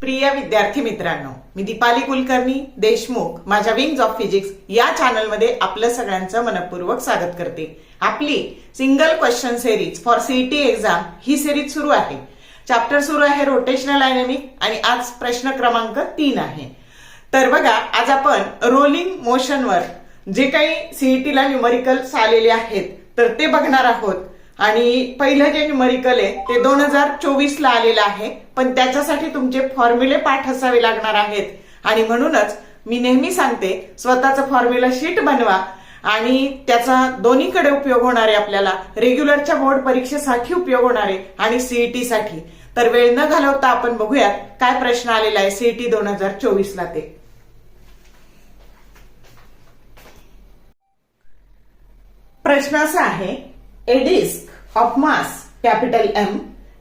प्रिय विद्यार्थी मित्रांनो, मी दीपाली कुलकर्णी देशमुख माझ्या विंग्स ऑफ फिजिक्स या चॅनलमध्ये आपलं सगळ्यांचं मनपूर्वक स्वागत करते। आपली single question series for CET exam he series सुरू आहे। चॅप्टर सुरू आहे रोटेशनल डायनॅमिक आणि आज प्रश्न क्रमांक 3 आहे। तर बघा, आज आपण रोलिंग मोशनवर जे काही सीईटीला न्यूमरिकल्स आलेले आहेत तर ते बघणार आहोत। आणि पहिलं जे न्यूमरिकल आहे ते 2024 ला आलेलं आहे, पण त्याच्यासाठी तुमचे फॉर्म्युले पाठ असावे लागणार आहेत। आणि म्हणूनच मी नेहमी सांगते, स्वतःचं फॉर्म्युला शीट बनवा आणि त्याचा दोन्हीकडे उपयोग होणार आहे। आपल्याला रेग्युलरच्या बोर्ड परीक्षेसाठी उपयोग होणार आहे आणि सीईटी साठी। तर वेळ न घालवता आपण बघूयात काय प्रश्न आलेला आहे सीईटी 2024 ला। ते प्रश्न असा आहे, A disk of mass capital M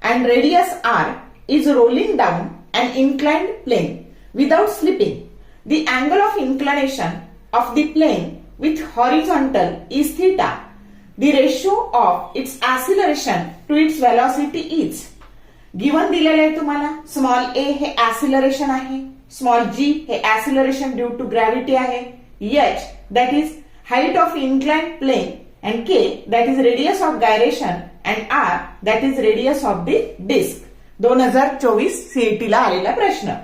and radius R is rolling down an inclined plane without slipping. The angle of inclination of the plane with horizontal is theta. The ratio of its acceleration to its velocity is. Given दिलेलं आहे तुम्हाला, small a हे acceleration आहे, small g हे acceleration due to gravity आहे, h that is height of inclined plane and k that is radius of gyration and r that is radius of the disk. 2024 CET ला आलेला प्रश्न।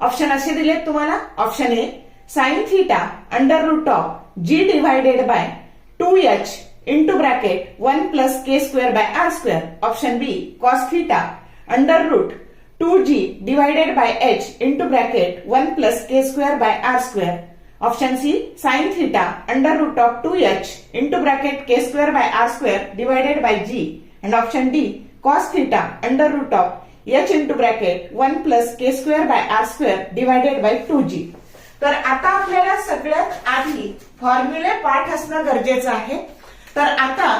Option असे दिलेत तुम्हाला। Option A sin theta under root of g divided by 2h into bracket 1 plus k square by r square. Option B cos theta under root 2g divided by h into bracket 1 plus k square by r square. Option C sin theta under root of 2h into bracket k square by r square divided by g। and option D cos theta under root of h into bracket 1 plus k square by r square divided by 2g। तर आता आपल्याला सगळ्यात आधी फॉर्म्युले पाठ असणं गरजेचं आहे। तर आता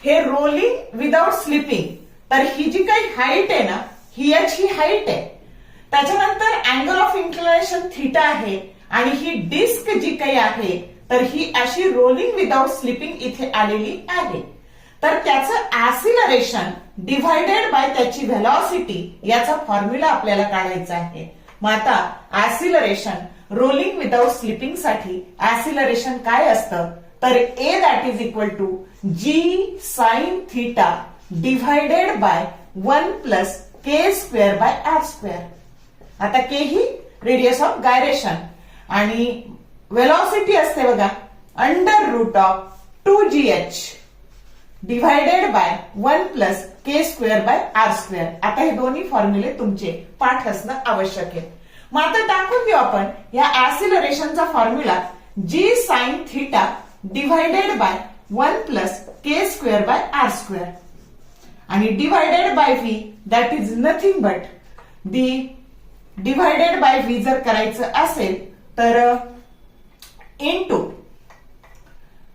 हे रोलिंग विदाउट स्लिपिंग, तर ही जी काही हाईट आहे ना, ही h ही हाईट आहे, त्याच्यानंतर अँगल ऑफ इन्क्लिनेशन थीटा आहे आणि ही डिस्क जी काही आहे तर ही अशी रोलिंग विदाउट स्लिपिंग इथे आलेली आहे। तर त्याचं ऍसिलरेशन डिवाइडेड बाय त्याची व्हेलॉसिटी याचा फॉर्म्युला आपल्याला काढायचा आहे। मग आता ऍसिलरेशन रोलिंग विदाउट स्लिपिंग साठी ऍसिलरेशन काय असतं, तर a that is equal to g sine theta divided by 1 plus k square by r square. आता k ही रेडियस ऑफ गायरेशन आणि वेलॉसिटी असते बघा under root of 2gh divided by 1 plus k square by r square. आता हे दोन्ही फॉर्म्युले तुमचे पाठ असणं आवश्यक आहे। मग आता टाकून देऊ आपण या ऍसिलरेशनचा formula g sine theta divided by 1 plus k square by r square आणि divided by v that is nothing but the divided by v जर करायचं असेल तर इनटू,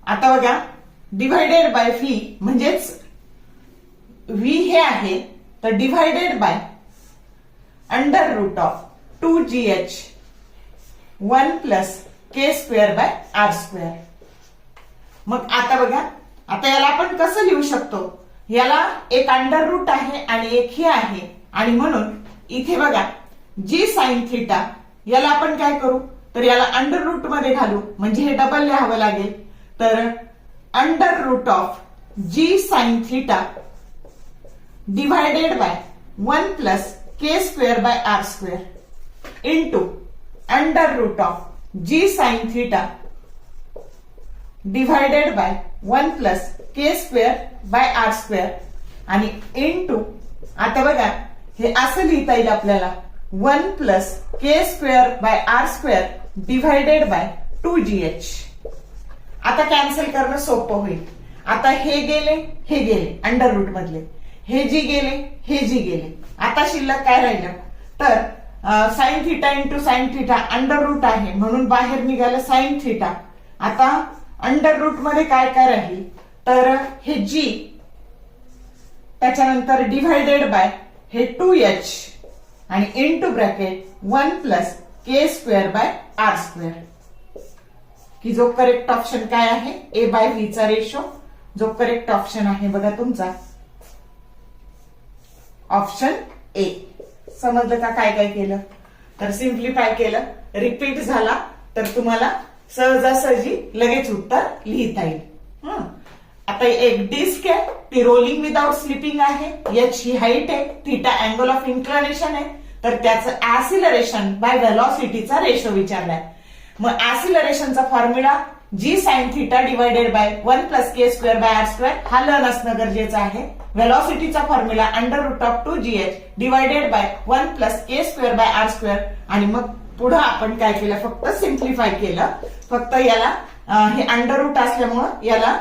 आता बघा डिवाइडेड बाय v म्हणजेच v हे आहे तर divided by under root of 2gh 1 plus k square by r square. मग आता बघा, आता याला आपण कसं लिहू शकतो, याला एक अंडर रूट आहे आणि एक हे आहे आणि म्हणून इथे बघा g साइन थीटा याला आपण काय करू, तर याला अंडर रूट मध्ये घालू म्हणजे हे डबल लिहावं लागेल। तर under root of g sine theta divided by 1 plus k square by r square into under root of g sine theta divided by 1 plus k square by r square आणि into, आता बघा हे असं लिहिता येईल आपल्याला 1 plus k square by r square divided by 2gh। आता cancel करणं सोपं होईल। आता हे गेले हे गेले अंडर रूट मधले, हे जी गेले हे जी गेले, आता शिल्लक काय राहिलं, तर sine theta into sine theta under root आहे म्हणून बाहेर निघालं साइन थीटा। आता अंडर रूट मध्ये काय काय राहील, तर हे g त्याच्यानंतर डिवाइडेड बाय हे 2h आणि into bracket 1 plus k square by r square. की जो करेक्ट ऑप्शन काय आहे, a बाय v चा रेशो जो करेक्ट ऑप्शन आहे बघा तुमचा ऑप्शन ए। समजलं का काय काय केलं, तर सिम्प्लिफाय केलं, रिपीट झाला तर तुम्हाला सहजासहजी लगेच उत्तर लिहिता येईल. आता एक डिस्क आहे, ती रोलिंग विदाउट स्लिपिंग आहे. एच ही हाईट आहे, थीटा अँगल ऑफ इन्क्लिनेशन आहे. तर त्याचं ऍसिलरेशन बाय व्हेलॉसिटीचा रेशो विचारलाय. मग ऍसिलरेशनचा formula g sine theta divided by 1 plus k square by r square हा लर्न असणं गरजेचं आहे. व्हेलॉसिटीचा formula √2gh divided by 1 plus k square by r square. आणि मग पुढे आपण काय केलं, फक्त सिम्प्लिफाय केलं. फक्त याला हे अंडर असल्यामुळं याला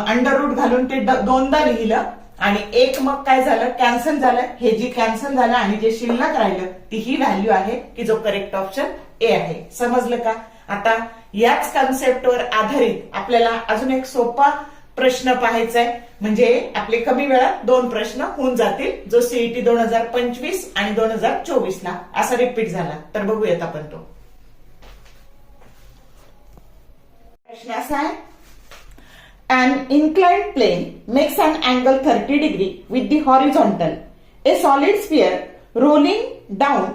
अंडर घालून ते दोनदा लिहिलं आणि एक मग काय झालं, कॅन्सल झालं. हे जी कॅन्सल झालं आणि जे शिल्लक राहिलं ती ही व्हॅल्यू आहे की जो करेक्ट ऑप्शन ए आहे. समजलं का? आता याच कन्सेप्टवर आधारित आपल्याला अजून एक सोपा प्रश्न पाहायचा आहे, म्हणजे आपले कमी वेळात 2 प्रश्न होऊन जातील, जो सीईटी 2025 आणि 2024 ला असा रिपीट झाला. तर बघूयात आपण तो प्रश्न. असा आहे, an inclined plane makes an angle 30 degree with the horizontal. A solid sphere rolling down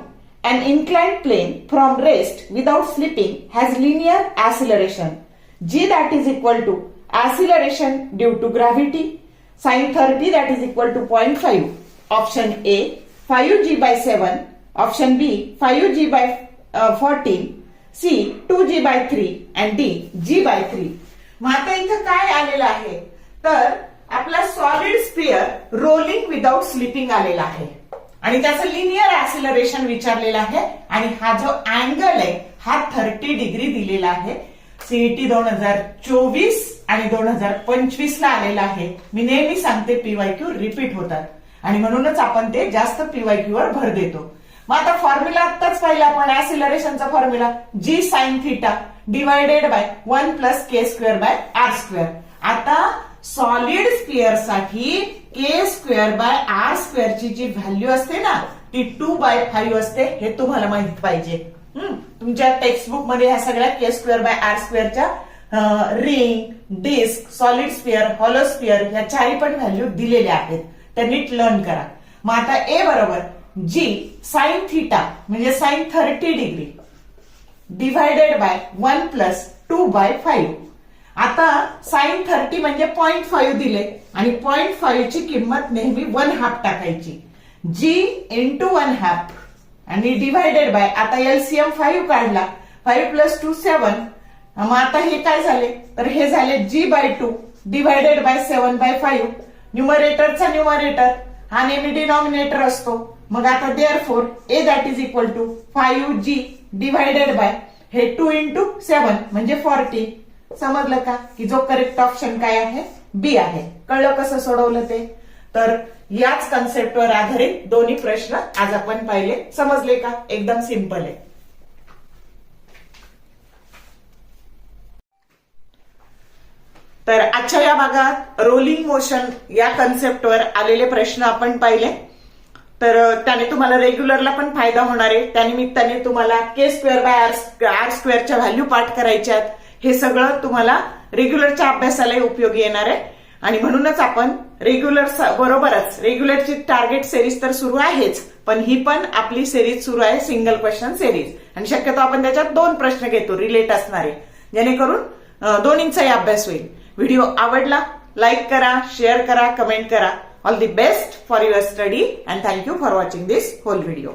an inclined plane from rest without slipping has linear acceleration. G that is equal to acceleration due to gravity, sin 30 that is equal to 0.5. Option A 5g by 7. Option B 5g by 14. C 2g by 3 and D g by 3. मग आता इथं काय आलेलं आहे, तर आपला solid sphere rolling without slipping आलेला आहे आणि त्याचं लिनियर ऍसिलरेशन विचारलेलं आहे. आणि हा जो अँगल आहे हा 30 डिग्री दिलेला आहे. सीईटी 2024 आणि 2025 ला आलेला आहे. मी नेहमी सांगते पीवायक्यू रिपीट होतात आणि म्हणूनच आपण ते जास्त पीवायक्यू वर भर देतो. मग आता फॉर्म्युला आत्ताच पाहिला आपण, ऍसिलरेशनचा formula g sine theta divided by 1 plus k square by r square. आता सॉलिड स्फिअर साठी के स्क्वेअर बाय आर स्क्वेअरची जी व्हॅल्यू असते ना ती 2/5 असते, हे तुम्हाला माहित पाहिजे. तुमच्या टेक्स्टबुक मध्ये ह्या सगळ्या के स्क्वेअर बाय आर स्क्वेअरच्या ring, disc, solid sphere, hollow sphere ह्या चारही पण व्हॅल्यू दिलेल्या आहेत. तर नीट लर्न करा. मग आता ए बरोबर जी साइन थीटा म्हणजे sine 30 degree divided by 1 plus 2/5. आता साइन 30 म्हणजे 0.5 दिले आणि 0.5 ची किंमत नेहमी 1/2 टाकायची. जी इंटू 1/2 आणि डिवायडेड बाय, आता एलसीएम 5 काढला, 5 प्लस 2 7. मग आता हे काय झाले, तर हे झाले g/2 डिवायडेड बाय 7/5. न्यूमरेटरचा न्यूमरेटर हा नेहमी डिनॉमिनेटर असतो. मग आता therefore A that is equal to 5g divided by हे 2 इंटू 7 म्हणजे 40. समजलं का की जो करेक्ट ऑप्शन काय आहे, बी आहे. कळलं कसं सोडवलं ते? तर याच कन्सेप्टवर आधारित दोन्ही प्रश्न आज आपण पाहिले. समजले का? एकदम सिंपल आहे. तर आजच्या या भागात रोलिंग मोशन या कन्सेप्टवर आलेले प्रश्न आपण पाहिले. तर त्याने तुम्हाला रेग्युलरला पण फायदा होणार आहे. त्यानिमित्ताने तुम्हाला के स्क्वेअर बाय आर स्क्वेअरच्या व्हॅल्यू पाठ करायच्यात. हे सगळं तुम्हाला रेग्युलरच्या अभ्यासालाही उपयोगी येणार आहे. आणि म्हणूनच आपण रेग्युलर बरोबरच रेग्युलरची टार्गेट सिरीज तर सुरू आहेच, पण ही पण आपली सिरीज सुरू आहे सिंगल क्वेश्चन सिरीज. आणि शक्यतो आपण त्याच्यात 2 प्रश्न घेतो रिलेट असणारे, जेणेकरून दोन्हींचाही अभ्यास होईल. व्हिडिओ आवडला लाईक करा, शेअर करा, कमेंट करा. All the best for your study and thank you for watching this whole video.